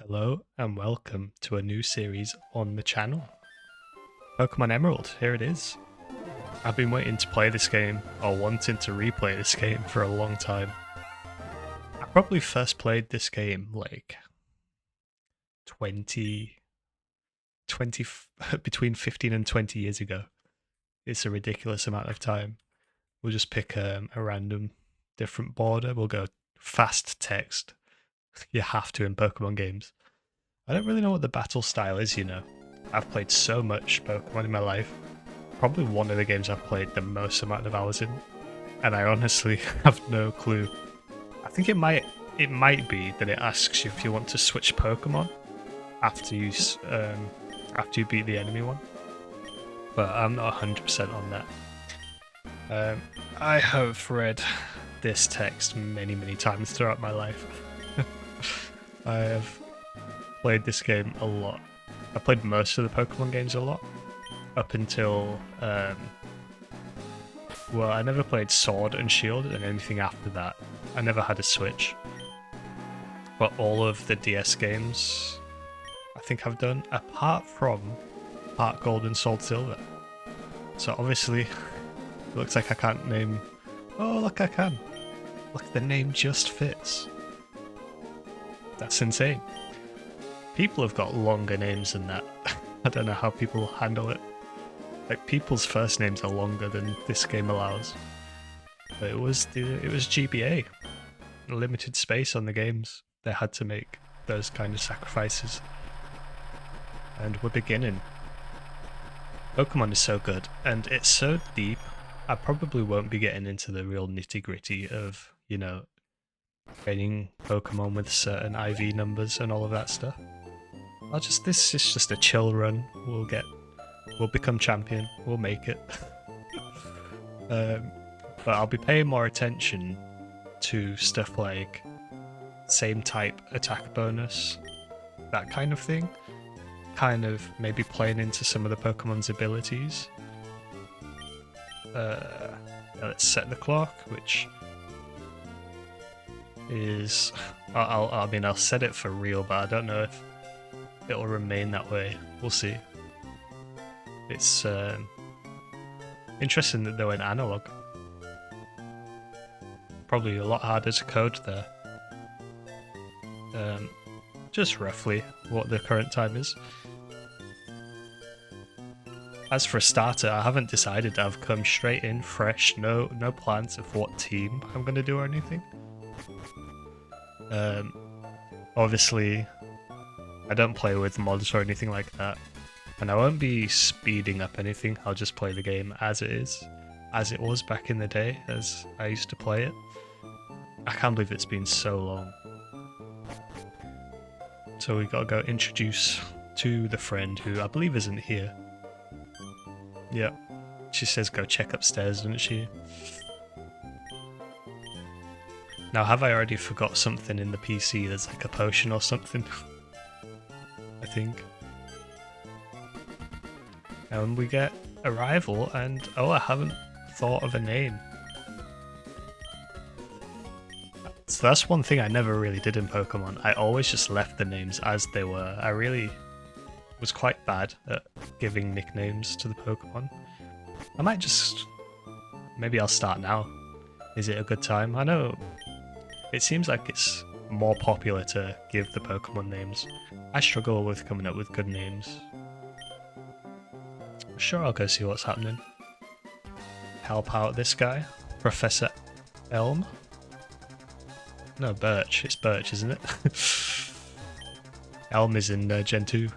Hello and welcome to a new series on the channel. Pokemon Emerald, here it is. I've been waiting to play this game, or wanting to replay this game, for a long time. I probably first played this game like 20 between 15 and 20 years ago. It's a ridiculous amount of time. We'll just pick a random different border. We'll go fast text. You have to in Pokemon games. I don't really know what the battle style is, I've played so much Pokemon in my life. Probably one of the games I've played the most amount of hours in. And I honestly have no clue. I think it might be that it asks you if you want to switch Pokemon after you beat the enemy one. But I'm not 100% on that. I have read this text many times throughout my life. I have played this game a lot. I played most of the Pokemon games a lot up until well, I never played Sword and Shield, and anything after that I never had a Switch. But all of the DS games I think I've done, apart from Heart Gold and Soul Silver. So obviously it looks like I can't name. Oh look, I can. Look, the name just fits. That's insane. People have got longer names than that. I don't know how people handle it. Like, people's first names are longer than this game allows. But it was GBA. Limited space on the games. They had to make those kind of sacrifices. And we're beginning. Pokemon is so good, and it's so deep. I probably won't be getting into the real nitty-gritty of, training Pokemon with certain IV numbers and all of that stuff. This is just a chill run. We'll become champion. We'll make it. But I'll be paying more attention to stuff like same type attack bonus, that kind of thing. Kind of maybe playing into some of the Pokemon's abilities. Let's set the clock, which is I'll set it for real, but I don't know if it'll remain that way. We'll see. It's interesting that they went analog. Probably a lot harder to code there. Just roughly what the current time is. As for a starter, I haven't decided. I've come straight in, fresh, no plans of what team I'm going to do or anything. Obviously, I don't play with mods or anything like that, and I won't be speeding up anything. I'll just play the game as it is, as it was back in the day, as I used to play it. I can't believe it's been so long. So we gotta go introduce to the friend who I believe isn't here. Yep, she says go check upstairs, doesn't she? Now, have I already forgot something in the PC? There's like a potion or something. I think. And we get a rival, and oh, I haven't thought of a name. So that's one thing I never really did in Pokemon. I always just left the names as they were. I really was quite bad at giving nicknames to the Pokemon. I might just... Maybe I'll start now. Is it a good time? I know it seems like it's more popular to give the Pokemon names. I struggle with coming up with good names. Sure, I'll go see what's happening. Help out this guy. Professor Elm? No, Birch. It's Birch, isn't it? Elm is in Gen 2.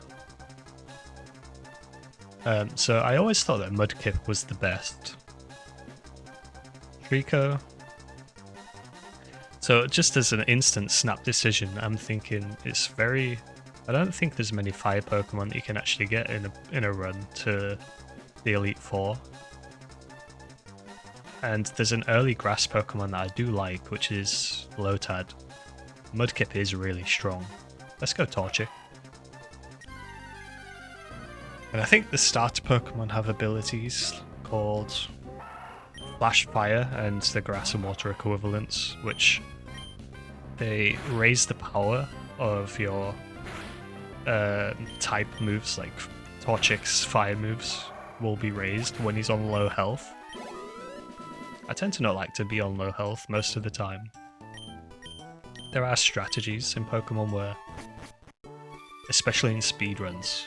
So I always thought that Mudkip was the best. Trico. So just as an instant snap decision, I'm thinking it's very... I don't think there's many fire Pokemon that you can actually get in a run to the Elite Four. And there's an early grass Pokemon that I do like, which is Lotad. Mudkip is really strong. Let's go Torchic. And I think the starter Pokemon have abilities called Flash Fire and the Grass and Water equivalents, which they raise the power of your type moves, like Torchic's fire moves, will be raised when he's on low health. I tend to not like to be on low health most of the time. There are strategies in Pokemon where, especially in speedruns,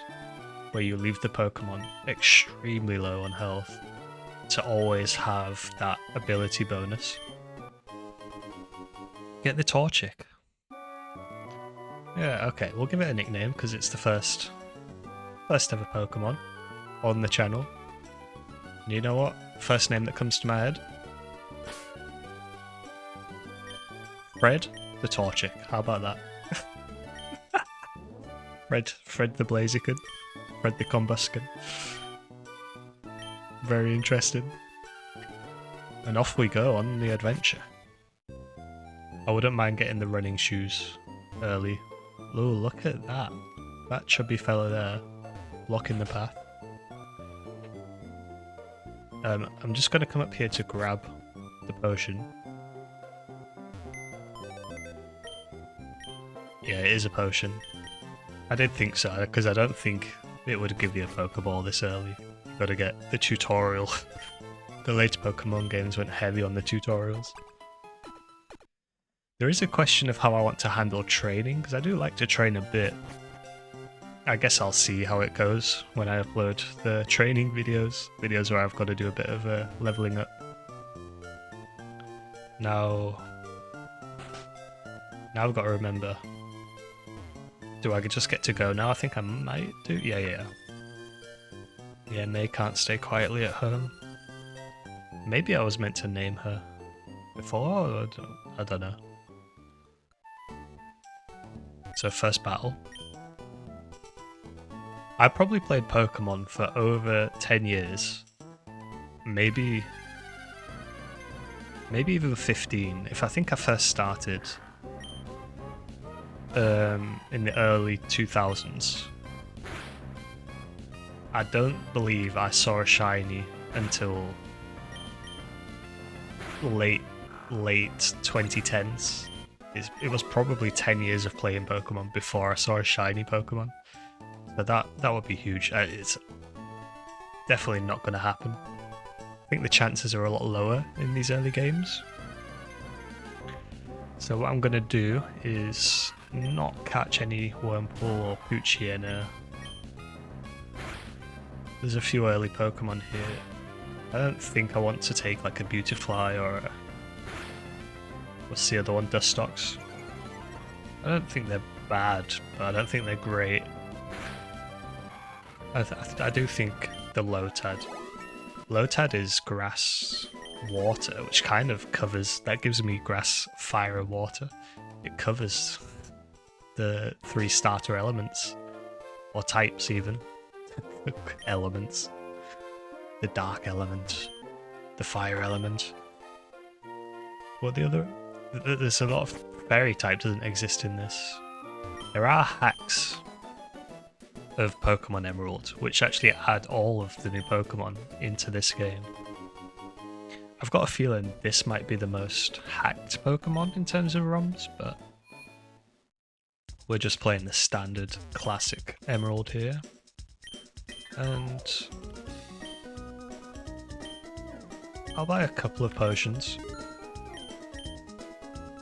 where you leave the Pokemon extremely low on health to always have that ability bonus. Get the Torchic. Yeah, okay, we'll give it a nickname because it's the first ever Pokemon on the channel. And you know what? First name that comes to my head? Fred the Torchic. How about that? Fred the Blaziken. Fred the Combusken. Very interesting. And off we go on the adventure. I wouldn't mind getting the running shoes early. Ooh, look at that. That chubby fella there, blocking the path. I'm just going to come up here to grab the potion. Yeah, it is a potion. I did think so, because I don't think it would give you a Pokeball this early. You've got to get the tutorial. The later Pokemon games went heavy on the tutorials. There is a question of how I want to handle training, because I do like to train a bit. I guess I'll see how it goes when I upload the training videos where I've got to do a bit of leveling up. Now I've got to remember. Do I just get to go now? I think I might do. Yeah. Yeah, May can't stay quietly at home. Maybe I was meant to name her before. I don't know. So first battle. I probably played Pokemon for over 10 years. Maybe even 15. If I think I first started in the early 2000s. I don't believe I saw a shiny until late 2010s. It was probably 10 years of playing Pokemon before I saw a shiny Pokemon. So that would be huge. It's definitely not going to happen. I think the chances are a lot lower in these early games. So what I'm going to do is not catch any Wurmple or Poochyena. There's a few early Pokemon here. I don't think I want to take like a Beautifly or what's the other one? Dustox. I don't think they're bad, but I don't think they're great. I do think the Lotad. Lotad is grass, water, which kind of covers, that gives me grass, fire, and water. It covers the 3 starter elements, or types even. Elements. The dark element, the fire element. What the other? There's a lot of fairy type doesn't exist in this. There are hacks of Pokemon Emerald, which actually add all of the new Pokemon into this game. I've got a feeling this might be the most hacked Pokemon in terms of ROMs, but we're just playing the standard classic Emerald here. And I'll buy a couple of potions.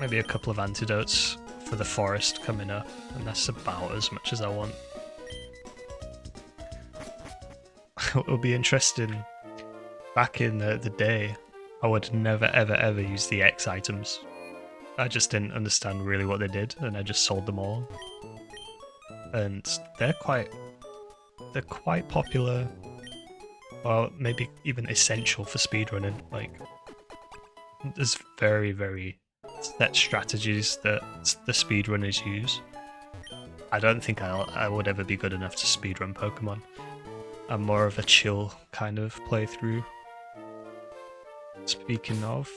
Maybe a couple of antidotes for the forest coming up, and that's about as much as I want. It'll be interesting. Back in the day, I would never ever use the X items. I just didn't understand really what they did, and I just sold them all. And they're quite popular, or maybe even essential for speedrunning. Like, there's very set strategies that the speedrunners use. I don't think I would ever be good enough to speedrun Pokemon. I'm more of a chill kind of playthrough. Speaking of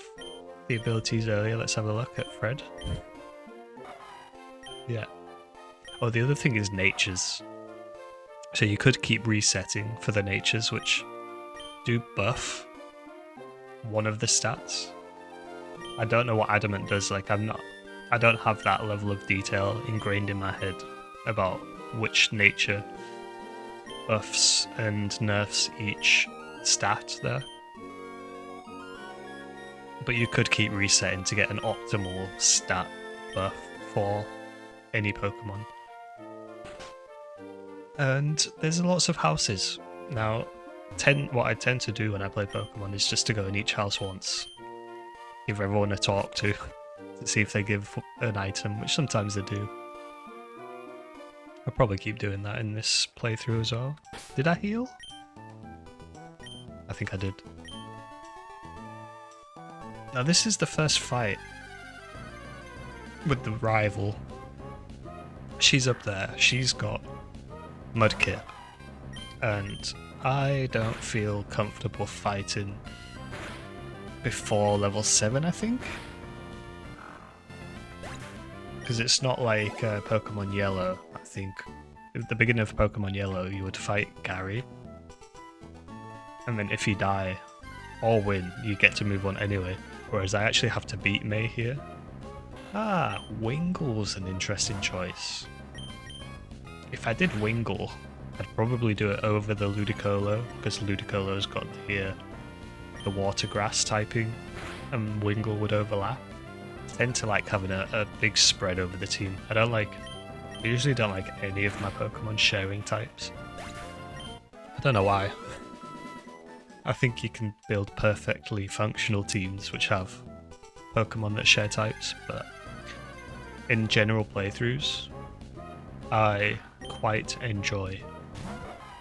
the abilities earlier, let's have a look at Fred. Yeah. Oh, the other thing is natures. So you could keep resetting for the natures, which do buff one of the stats. I don't know what Adamant does. Like, I don't have that level of detail ingrained in my head about which nature buffs and nerfs each stat there. But you could keep resetting to get an optimal stat buff for any Pokemon. And there's lots of houses. Now, what I tend to do when I play Pokemon is just to go in each house once. Give everyone a talk to see if they give an item, which sometimes they do. I'll probably keep doing that in this playthrough as well. Did I heal? I think I did. Now this is the first fight with the rival. She's up there, she's got Mudkip, and I don't feel comfortable fighting before level 7, I think? Because it's not like Pokemon Yellow, I think. At the beginning of Pokemon Yellow, you would fight Gary, and then if you die or win, you get to move on anyway. Whereas I actually have to beat May here. Ah, Wingle's an interesting choice. If I did Wingle, I'd probably do it over the Ludicolo, because Ludicolo's got the water grass typing, and Wingle would overlap. I tend to like having a big spread over the team. I usually don't like any of my Pokemon sharing types. I don't know why. I think you can build perfectly functional teams which have Pokemon that share types, but in general playthroughs, I quite enjoy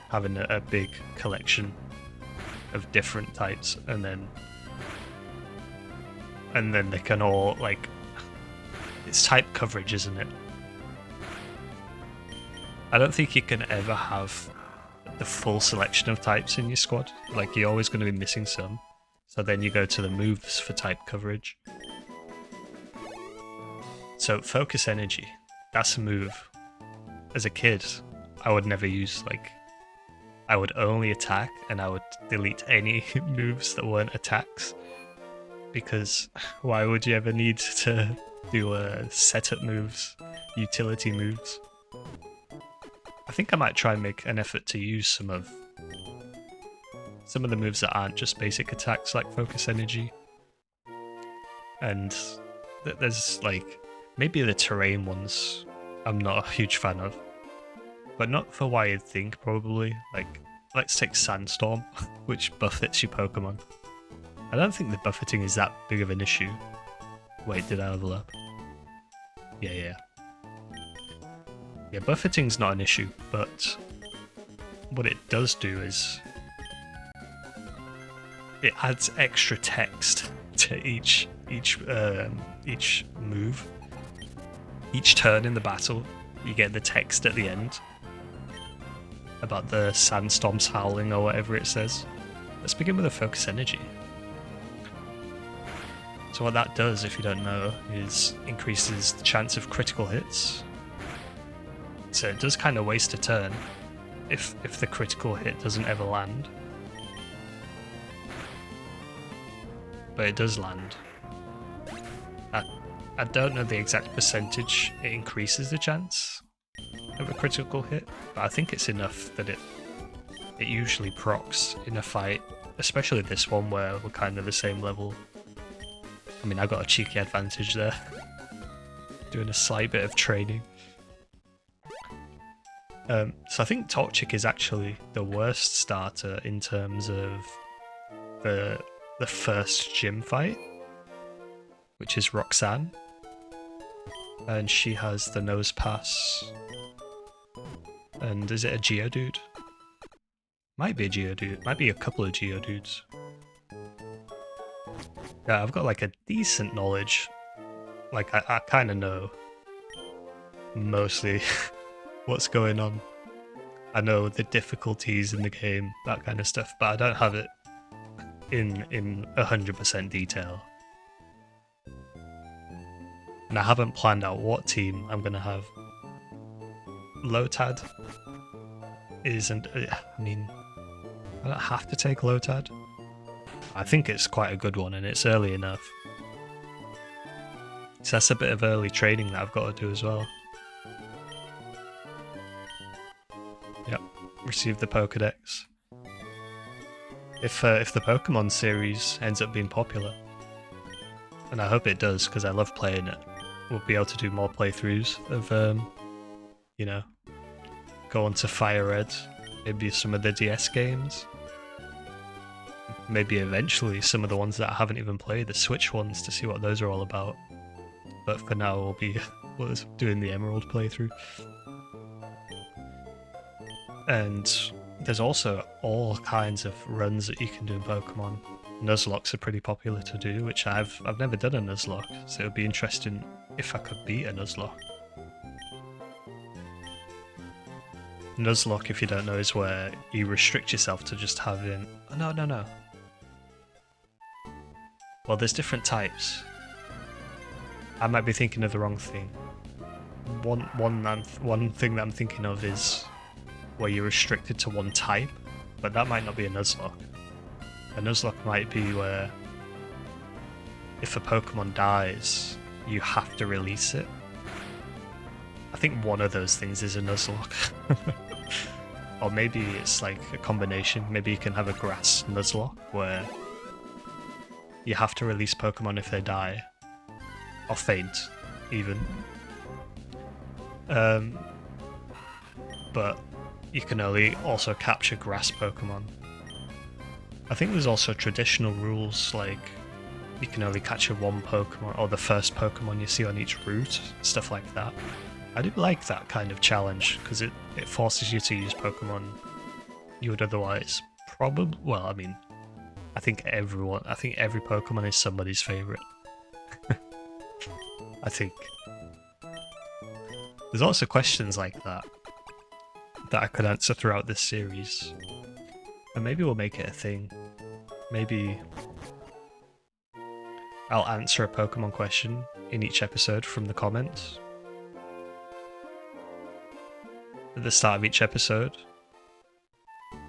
having a big collection of different types, and then they can all, like, it's type coverage, isn't it? I don't think you can ever have the full selection of types in your squad. Like, you're always going to be missing some. So then you go to the moves for type coverage. So Focus Energy, that's a move. As a kid, I would never use, like, I would only attack and I would delete any moves that weren't attacks. Because why would you ever need to do setup moves, utility moves? I think I might try and make an effort to use some of the moves that aren't just basic attacks, like Focus Energy. And there's, like, maybe the terrain ones I'm not a huge fan of. But not for why you'd think, probably. Like, let's take Sandstorm, which buffets your Pokemon. I don't think the buffeting is that big of an issue. Wait, did I level up? Yeah. Yeah, buffeting's not an issue, but what it does do is it adds extra text to each move. Each turn in the battle, you get the text at the end about the sandstorms howling or whatever it says. Let's begin with a Focus Energy. So what that does, if you don't know, is increases the chance of critical hits. So it does kind of waste a turn if the critical hit doesn't ever land. But it does land. I don't know the exact percentage it increases the chance of a critical hit, but I think it's enough that it usually procs in a fight, especially this one where we're kind of the same level. I mean, I got a cheeky advantage there, doing a slight bit of training. So I think Toxic is actually the worst starter in terms of the first gym fight, which is Roxanne, and she has the Nose Pass. And is it a Geodude? Might be a Geodude. Might be a couple of Geodudes. Yeah, I've got like a decent knowledge. Like I kind of know mostly what's going on. I know the difficulties in the game, that kind of stuff, but I don't have it in 100% detail. And I haven't planned out what team I'm gonna have. Lotad isn't. I mean, I don't have to take Lotad. I think it's quite a good one, and it's early enough. So that's a bit of early training that I've got to do as well. Yep, receive the Pokedex. If the Pokemon series ends up being popular, and I hope it does because I love playing it, we'll be able to do more playthroughs of, you know, go on to Fire Red, maybe some of the DS games, maybe eventually some of the ones that I haven't even played, the Switch ones, to see what those are all about. But for now, we'll be doing the Emerald playthrough. And there's also all kinds of runs that you can do in Pokemon. Nuzlockes are pretty popular to do, which I've never done a Nuzlocke, so it would be interesting if I could beat a Nuzlocke. Nuzlocke, if you don't know, is where you restrict yourself to just having... Oh, no. Well, there's different types. I might be thinking of the wrong thing. One thing that I'm thinking of is where you're restricted to one type, but that might not be a Nuzlocke. A Nuzlocke might be where if a Pokemon dies, you have to release it. I think one of those things is a Nuzlocke. Or maybe it's like a combination. Maybe you can have a grass Nuzlocke where you have to release Pokemon if they die. Or faint, even. But you can only also capture grass Pokemon. I think there's also traditional rules, like you can only capture one Pokemon, or the first Pokemon you see on each route, stuff like that. I do like that kind of challenge, because it forces you to use Pokemon you would otherwise probably... Well, I mean, I think every Pokemon is somebody's favourite. I think. There's also questions like that I could answer throughout this series. And maybe we'll make it a thing. Maybe I'll answer a Pokemon question in each episode from the comments. At the start of each episode. So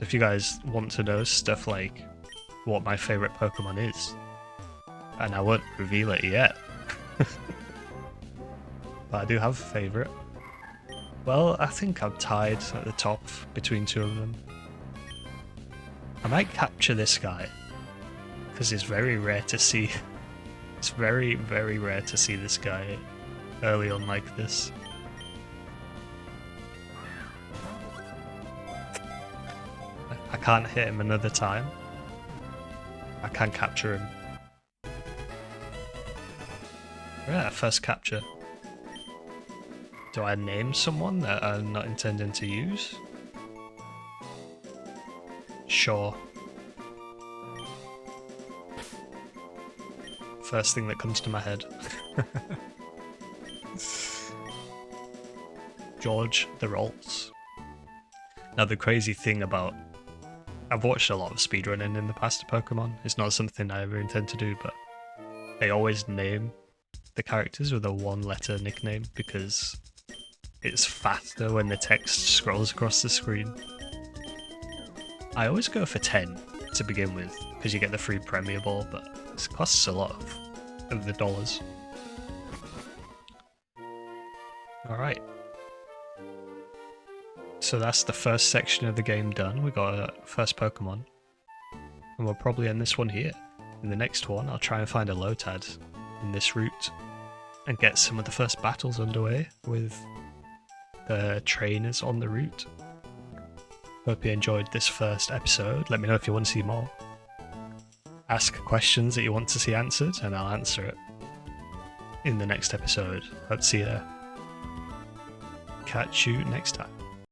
if you guys want to know stuff like what my favourite Pokemon is, and I won't reveal it yet, but I do have a favourite. Well, I think I'm tied at the top between two of them. I might capture this guy, because it's very rare to see. It's very, very rare to see this guy early on like this. I can't hit him another time. I can capture him. Yeah, first capture. Do I name someone that I'm not intending to use? Sure. First thing that comes to my head. George the Rolls. Now the crazy thing about... I've watched a lot of speedrunning in the past of Pokemon. It's not something I ever intend to do, but they always name the characters with a one-letter nickname because it's faster when the text scrolls across the screen. I always go for 10 to begin with because you get the free Premier Ball, but it costs a lot of the dollars. Alright. So that's the first section of the game done. We got a first Pokemon. And we'll probably end this one here. In the next one, I'll try and find a Lotad in this route and get some of the first battles underway with the trainers on the route. Hope you enjoyed this first episode. Let me know if you want to see more. Ask questions that you want to see answered and I'll answer it in the next episode. Hope to see you there. Catch you next time.